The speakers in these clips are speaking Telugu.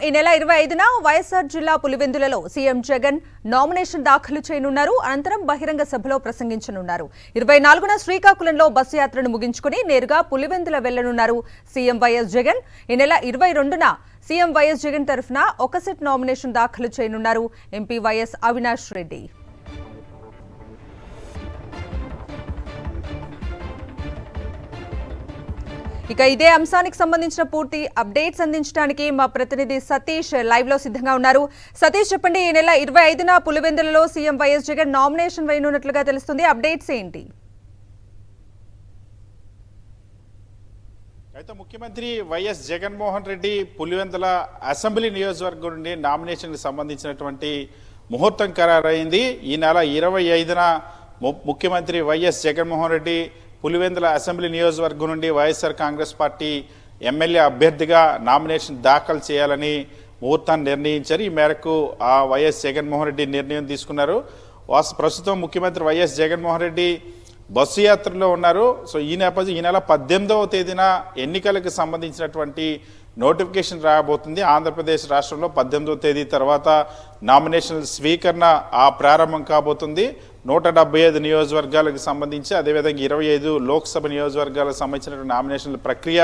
ఈ నెల 25న వైఎస్ఆర్ జిల్లా పులివెందులలో సీఎం జగన్ నామినేషన్ దాఖలు చేయనున్నారు. అనంతరం బహిరంగ సభలో ప్రసంగించనున్నారు. 24న శ్రీకాకుళంలో బస్సు యాత్రను ముగించుకుని నేరుగా పులివెందుల వెళ్లనున్నారు సీఎం వైఎస్ జగన్. ఈ నెల 22న సీఎం వైఎస్ జగన్ తరఫున ఒక సెట్ నామినేషన్ దాఖలు చేయనున్నారు ఎంపీ వైఎస్ అవినాష్ రెడ్డి. ఇక ఇదే అంశానికి సంబంధించిన పూర్తి అప్డేట్స్ అందించడానికి మా ప్రతినిధి సతీష్ లైవ్ లో సిద్ధంగా ఉన్నారు. సతీష్, చెప్పండి, ఈ నెల 25న పులివెందులలో సీఎం వైఎస్ జగన్ నామినేషన్ వేయనున్నట్లుగా తెలుస్తుంది. అప్డేట్స్ ఏంటి? అయితే ముఖ్యమంత్రి వైఎస్ జగన్మోహన్ రెడ్డి పులివెందుల అసెంబ్లీ నియోజకవర్గం నుండి నామినేషన్కి సంబంధించినటువంటి ముహూర్తం ఖరారైంది. ఈ నెల 25న ముఖ్యమంత్రి వైఎస్ జగన్మోహన్ రెడ్డి పులివెందుల అసెంబ్లీ నియోజకవర్గం నుండి వైఎస్ఆర్ కాంగ్రెస్ పార్టీ ఎమ్మెల్యే అభ్యర్థిగా నామినేషన్ దాఖలు చేయాలని ముహూర్తాన్ని నిర్ణయించారు. ఈ మేరకు వైఎస్ జగన్మోహన్ రెడ్డి నిర్ణయం తీసుకున్నారు. ప్రస్తుతం ముఖ్యమంత్రి వైఎస్ జగన్మోహన్ రెడ్డి బస్సు యాత్రలో ఉన్నారు. సో ఈ నేపథ్యం ఈ నెల 18వ తేదీన ఎన్నికలకు సంబంధించినటువంటి నోటిఫికేషన్ రాబోతుంది. ఆంధ్రప్రదేశ్ రాష్ట్రంలో 18వ తేదీ తర్వాత నామినేషన్ల స్వీకరణ ప్రారంభం కాబోతుంది. 175 నియోజకవర్గాలకు సంబంధించి, అదేవిధంగా 25 లోక్సభ నియోజకవర్గాలకు సంబంధించినటువంటి నామినేషన్ల ప్రక్రియ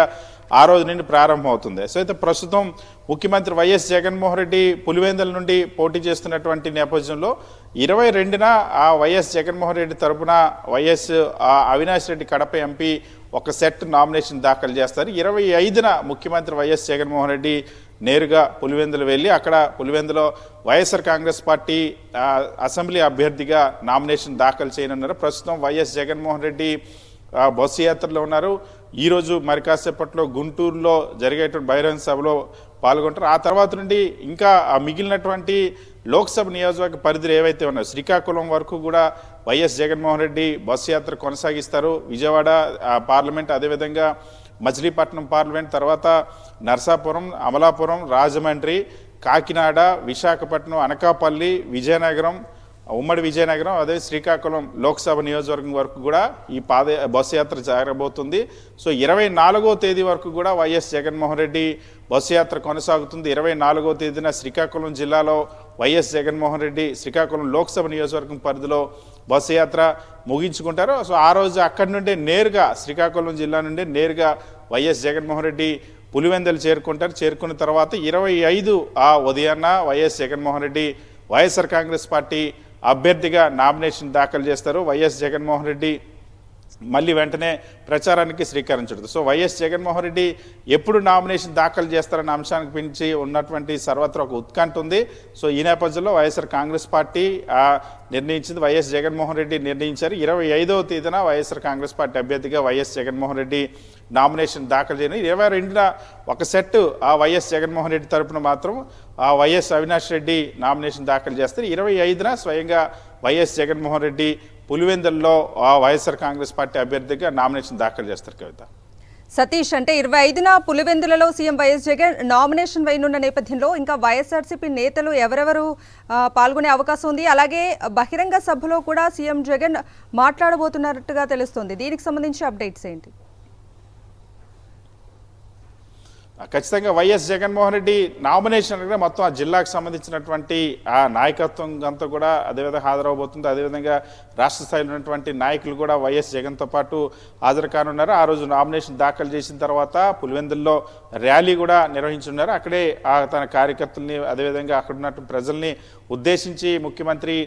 ఆ రోజు నుండి ప్రారంభమవుతుంది. సో అయితే ప్రస్తుతం ముఖ్యమంత్రి వైఎస్ జగన్మోహన్ రెడ్డి పులివెందుల నుండి పోటీ చేస్తున్నటువంటి నేపథ్యంలో 22న వైఎస్ జగన్మోహన్ రెడ్డి తరపున వైఎస్ అవినాష్ రెడ్డి కడప ఎంపీ ఒక సెట్ నామినేషన్ దాఖలు చేస్తారు. 25న ముఖ్యమంత్రి వైఎస్ జగన్మోహన్ రెడ్డి నేరుగా పులివెందులు వెళ్ళి అక్కడ పులివెందులో వైఎస్ఆర్ కాంగ్రెస్ పార్టీ అసెంబ్లీ అభ్యర్థిగా నామినేషన్ దాఖలు చేయనున్నారు. ప్రస్తుతం వైఎస్ జగన్మోహన్ రెడ్డి బస్సు యాత్రలో ఉన్నారు. ఈరోజు మరి కాసేపట్లో గుంటూరులో జరిగేటువంటి బహిరంగ సభలో పాల్గొంటారు. ఆ తర్వాత నుండి ఇంకా మిగిలినటువంటి లోక్సభ నియోజకవర్గ పరిధిలో ఏవైతే ఉన్నాయో శ్రీకాకుళం వరకు కూడా వైఎస్ జగన్మోహన్ రెడ్డి బస్సు యాత్ర కొనసాగిస్తారు. విజయవాడ పార్లమెంట్, అదేవిధంగా మచిలీపట్నం పార్లమెంట్, తర్వాత నర్సాపురం, అమలాపురం, రాజమండ్రి, కాకినాడ, విశాఖపట్నం, అనకాపల్లి, విజయనగరం, ఉమ్మడి విజయనగరం, అదే శ్రీకాకుళం లోక్సభ నియోజకవర్గం వరకు కూడా ఈ బస్సు యాత్ర జరగబోతుంది. సో 24వ తేదీ వరకు కూడా వైఎస్ జగన్మోహన్ రెడ్డి బస్సు యాత్ర కొనసాగుతుంది. 24వ తేదీన శ్రీకాకుళం జిల్లాలో వైఎస్ జగన్మోహన్ రెడ్డి శ్రీకాకుళం లోక్సభ నియోజకవర్గం పరిధిలో బస్సు యాత్ర ముగించుకుంటారు. సో ఆ రోజు అక్కడి నుండి నేరుగా శ్రీకాకుళం జిల్లా నుండి నేరుగా వైఎస్ జగన్మోహన్ రెడ్డి పులివెందులు చేరుకుంటారు. చేరుకున్న తర్వాత 25 ఉదయాన్న YS Jaganmohan Reddy YSR Congress party అభ్యర్థిగా నామినేషన్ దాఖలు చేస్తారు. వైఎస్ జగన్మోహన్ రెడ్డి మళ్ళీ వెంటనే ప్రచారానికి శ్రీకారం చుడతారు. సో వైఎస్ జగన్మోహన్ రెడ్డి ఎప్పుడు నామినేషన్ దాఖలు చేస్తారన్న అంశానికి పెంచి ఉన్నటువంటి సర్వత్రా ఒక ఉత్కంఠ ఉంది. సో ఈ నేపథ్యంలో వైఎస్ఆర్ కాంగ్రెస్ పార్టీ నిర్ణయించింది, వైఎస్ జగన్మోహన్ రెడ్డి నిర్ణయించారు. 25వ తేదీన వైఎస్ఆర్ కాంగ్రెస్ పార్టీ అభ్యర్థిగా వైఎస్ జగన్మోహన్ రెడ్డి నామినేషన్ దాఖలు చేయను. 22న ఒక సెట్ వైఎస్ జగన్మోహన్ రెడ్డి తరపున మాత్రం వైఎస్ అవినాష్ రెడ్డి నామినేషన్ దాఖలు చేస్తారు. 25న స్వయంగా వైఎస్ జగన్మోహన్ రెడ్డి పులివెందుల్లో వైఎస్ఆర్ కాంగ్రెస్ పార్టీ అభ్యర్థిగా నామినేషన్ దాఖలు చేస్తారు. కవిత, సతీష్, అంటే 25న పులివెందులలో సీఎం వైఎస్ జగన్ నామినేషన్ వేయనున్న నేపథ్యంలో ఇంకా వైఎస్ఆర్సీపీ నేతలు ఎవరెవరు పాల్గొనే అవకాశం ఉంది? అలాగే బహిరంగ సభలో కూడా సీఎం జగన్ మాట్లాడబోతున్నట్టుగా తెలుస్తోంది. దీనికి సంబంధించి అప్డేట్స్ ఏంటి? ఖచ్చితంగా వైఎస్ జగన్మోహన్ రెడ్డి నామినేషన్ అంటే మొత్తం ఆ జిల్లాకు సంబంధించినటువంటి ఆ నాయకత్వం అంతా కూడా అదేవిధంగా హాజరవబోతుంది. అదేవిధంగా రాష్ట్ర స్థాయిలో ఉన్నటువంటి నాయకులు కూడా వైఎస్ జగన్తో పాటు హాజరు కానున్నారు. ఆ రోజు నామినేషన్ దాఖలు చేసిన తర్వాత పులివెందుల్లో ర్యాలీ కూడా నిర్వహించున్నారు. అక్కడే తన కార్యకర్తల్ని, అదేవిధంగా అక్కడ ఉన్నటువంటి ప్రజల్ని ఉద్దేశించి ముఖ్యమంత్రి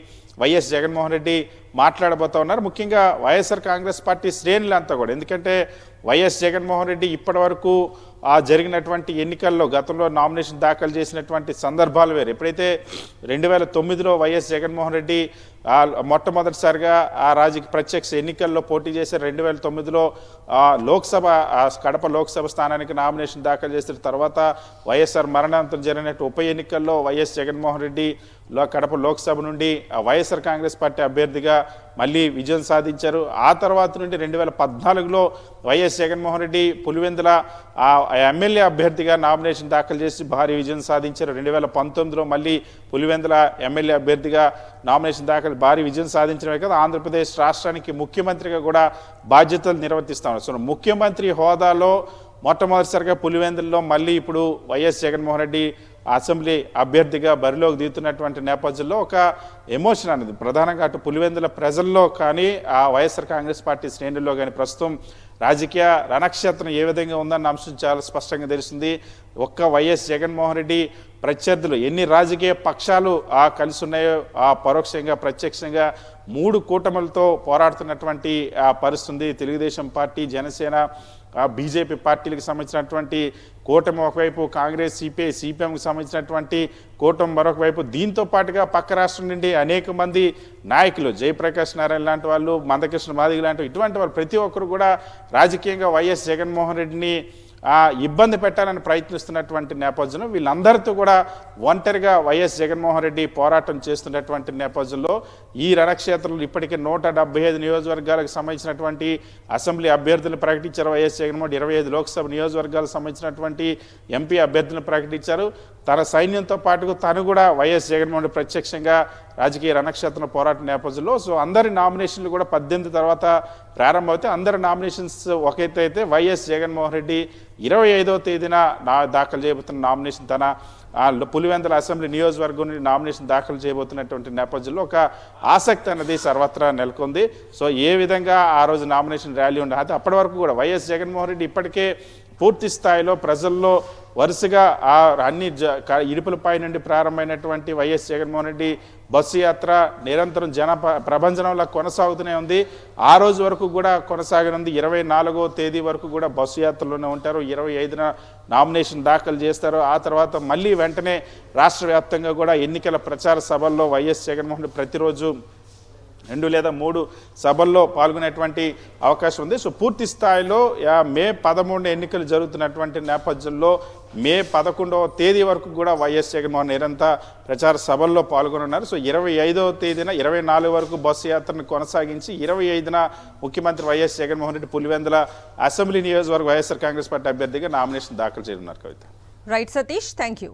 వైఎస్ జగన్మోహన్ రెడ్డి మాట్లాడబోతా ఉన్నారు. ముఖ్యంగా వైఎస్ఆర్ కాంగ్రెస్ పార్టీ శ్రేణులంతా కూడా, ఎందుకంటే వైఎస్ జగన్మోహన్ రెడ్డి ఇప్పటి వరకు జరిగినటువంటి ఎన్నికల్లో గతంలో నామినేషన్ దాఖలు చేసినటువంటి సందర్భాలు వేరు. ఎప్పుడైతే 2009లో వైఎస్ జగన్మోహన్ రెడ్డి మొట్టమొదటిసారిగా రాజకీయ ప్రత్యక్ష ఎన్నికల్లో పోటీ చేశారు. 2009లో లోక్సభ కడప లోక్సభ స్థానానికి నామినేషన్ దాఖలు చేసిన తర్వాత వైఎస్ఆర్ మరణాంతరం జరిగిన ఉప ఎన్నికల్లో వైఎస్ జగన్మోహన్ రెడ్డి కడప లోక్సభ నుండి వైఎస్ఆర్ కాంగ్రెస్ పార్టీ అభ్యర్థిగా మళ్ళీ విజయం సాధించారు. ఆ తర్వాత నుండి 2014లో వైఎస్ జగన్మోహన్ రెడ్డి పులివెందుల ఎమ్మెల్యే అభ్యర్థిగా నామినేషన్ దాఖలు చేసి భారీ విజయం సాధించారు. 2019లో మళ్ళీ పులివెందుల ఎమ్మెల్యే అభ్యర్థిగా నామినేషన్ దాఖలు భారీ విజయం సాధించడమే కదా ఆంధ్రప్రదేశ్ రాష్ట్రానికి ముఖ్యమంత్రిగా కూడా బాధ్యతలు నిర్వర్తిస్తాం. సో ముఖ్యమంత్రి హోదాలో మొట్టమొదటిసారిగా పులివెందుల్లో మళ్ళీ ఇప్పుడు వైఎస్ జగన్మోహన్ రెడ్డి అసెంబ్లీ అభ్యర్థిగా బరిలోకి దిగుతున్నటువంటి నేపథ్యంలో ఒక ఎమోషన్ అనేది ప్రధానంగా అటు పులివెందుల ప్రజల్లో కానీ ఆ వైఎస్ఆర్ కాంగ్రెస్ పార్టీ శ్రేణుల్లో కానీ ప్రస్తుతం రాజకీయ రణక్షేత్రం ఏ విధంగా ఉందన్న అంశం చాలా స్పష్టంగా తెలుస్తుంది. ఒక్క వైఎస్ జగన్మోహన్ రెడ్డి ప్రత్యర్థులు ఎన్ని రాజకీయ పక్షాలు కలిసి ఉన్నాయో పరోక్షంగా ప్రత్యక్షంగా 3 కూటములతో పోరాడుతున్నటువంటి పరిస్థితి. తెలుగుదేశం పార్టీ, జనసేన, బీజేపీ పార్టీలకు సంబంధించినటువంటి కూటమి ఒకవైపు, కాంగ్రెస్, సిపిఎంకి సంబంధించినటువంటి కూటమి మరొక వైపు. దీంతో పాటుగా పక్క రాష్ట్రం నుండి అనేక మంది నాయకులు, జయప్రకాష్ నారాయణ లాంటి వాళ్ళు, మందకృష్ణ మాదిగ లాంటి ఇటువంటి వాళ్ళు ప్రతి ఒక్కరు కూడా రాజకీయంగా వైఎస్ జగన్మోహన్ రెడ్డిని ఇబ్బంది పెట్టాలని ప్రయత్నిస్తున్నటువంటి నేపథ్యంలో వీళ్ళందరితో కూడా ఒంటరిగా వైఎస్ జగన్మోహన్ రెడ్డి పోరాటం చేస్తున్నటువంటి నేపథ్యంలో ఈ రణక్షేత్రంలో ఇప్పటికే 175 నియోజకవర్గాలకు సంబంధించినటువంటి అసెంబ్లీ అభ్యర్థులను ప్రకటించారు వైఎస్ జగన్మోహన్. 25 లోక్సభ నియోజకవర్గాలకు సంబంధించినటువంటి ఎంపీ అభ్యర్థులను ప్రకటించారు. తన సైన్యంతో పాటు తను కూడా వైఎస్ జగన్మోహన్ ప్రత్యక్షంగా రాజకీయ రణక్షేత్రం పోరాటం నేపథ్యంలో అందరి నామినేషన్లు కూడా 18 తర్వాత ప్రారంభమవుతాయి. అందరి నామినేషన్స్ ఒక ఎత్తు అయితే వైఎస్ జగన్మోహన్ రెడ్డి 25వ తేదీన దాఖలు చేయబోతున్న నామినేషన్ తన పులివెందుల అసెంబ్లీ నియోజకవర్గం నుండి నామినేషన్ దాఖలు చేయబోతున్నటువంటి నేపథ్యంలో ఒక ఆసక్తి అనేది సర్వత్రా నెలకొంది. ఏ విధంగా ఆ రోజు నామినేషన్ ర్యాలీ ఉండదు. అప్పటి వరకు కూడా వైఎస్ జగన్మోహన్ రెడ్డి ఇప్పటికే పూర్తి స్థాయిలో ప్రజల్లో వరుసగా అన్ని ఇడుపులపై నుండి ప్రారంభమైనటువంటి వైఎస్ జగన్మోహన్ రెడ్డి బస్సు యాత్ర నిరంతరం ప్రభంజనంలా కొనసాగుతూనే ఉంది. ఆ రోజు వరకు కూడా కొనసాగనుంది. 24వ తేదీ వరకు కూడా బస్సు యాత్రలోనే ఉంటారు. 25న నామినేషన్ దాఖలు చేస్తారు. ఆ తర్వాత మళ్ళీ వెంటనే రాష్ట్ర వ్యాప్తంగా కూడా ఎన్నికల ప్రచార సభల్లో వైఎస్ జగన్మోహన్ రెడ్డి ప్రతిరోజు 2 లేదా 3 సభల్లో పాల్గొనేటువంటి అవకాశం ఉంది. పూర్తి స్థాయిలో మే 13 ఎన్నికలు జరుగుతున్నటువంటి నేపథ్యంలో మే 11వ తేదీ వరకు కూడా వైఎస్ జగన్మోహన్ నిరంతర ప్రచార సభల్లో పాల్గొనున్నారు. 25వ తేదీన 24 వరకు బస్సు యాత్రను కొనసాగించి 25న ముఖ్యమంత్రి వైఎస్ జగన్మోహన్ రెడ్డి పులివెందుల అసెంబ్లీ నియోజకవర్గ వైఎస్ఆర్ కాంగ్రెస్ పార్టీ అభ్యర్థిగా నామినేషన్ దాఖలు చేయనున్నారు. Kavitha. Right Satish, thank you.